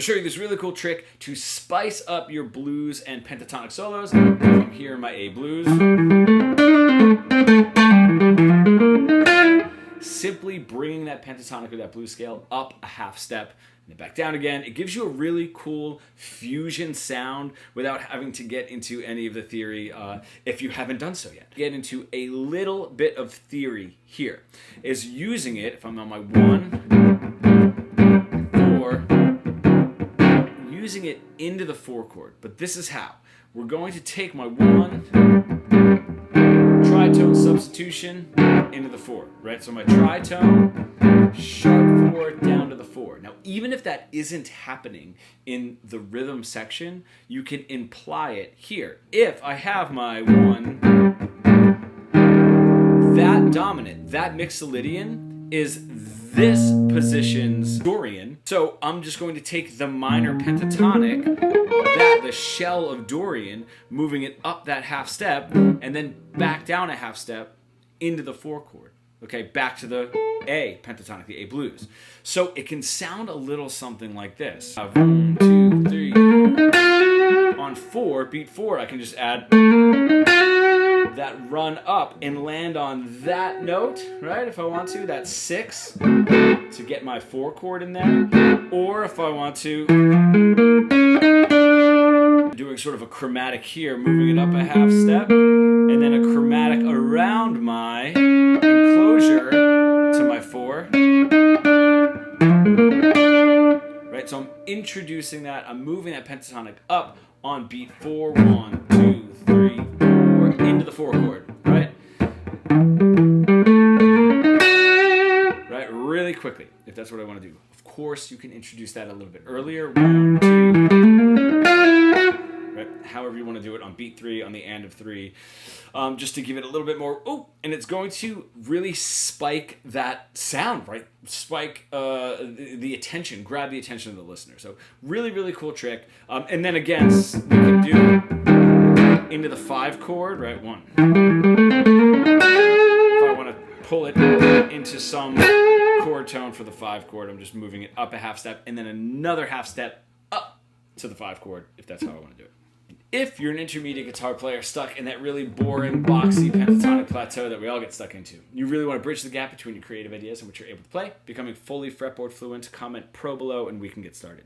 I'll show you this really cool trick to spice up your blues and pentatonic solos. From here in my A blues. Simply bringing that pentatonic or that blues scale up a half step and then back down again. It gives you a really cool fusion sound without having to get into any of the theory if you haven't done so yet. Get into a little bit of theory here. Is using it, if I'm on my 1, 4, using it into the 4 chord. But this is how. We're going to take my 1, tritone substitution into the 4, right? So my tritone, sharp 4 down to the 4. Now, even if that isn't happening in the rhythm section, you can imply it here. If I have my 1, that dominant, that mixolydian is this position's Dorian. So I'm just going to take the minor pentatonic, the shell of Dorian, moving it up that half step, and then back down a half step into the 4 chord. Okay, back to the A pentatonic, the A blues. So it can sound a little something like this. 1, 2, 3. On 4, beat 4, I can just add that run up and land on that note, right? If I want to, that's 6 to get my 4 chord in there. Or if I want to, doing sort of a chromatic here, moving it up a half step, and then a chromatic around my enclosure to my 4. Right, so I'm introducing that, I'm moving that pentatonic up on beat 4, 1, 2, 3, 4, into the 4 chord, right? Right, really quickly, if that's what I want to do. Of course, you can introduce that a little bit earlier. 1, 2, right? However you want to do it on beat 3, on the and of 3, just to give it a little bit more, and it's going to really spike that sound, right? Spike the attention, grab the attention of the listener. So really, really cool trick. And then again, we can do into the 5 chord, right? 1. If I want to pull it into some chord tone for the 5 chord, I'm just moving it up a half step and then another half step up to the 5 chord, if that's how I want to do it. If you're an intermediate guitar player stuck in that really boring, boxy pentatonic plateau that we all get stuck into, you really want to bridge the gap between your creative ideas and what you're able to play, becoming fully fretboard fluent, comment pro below and we can get started.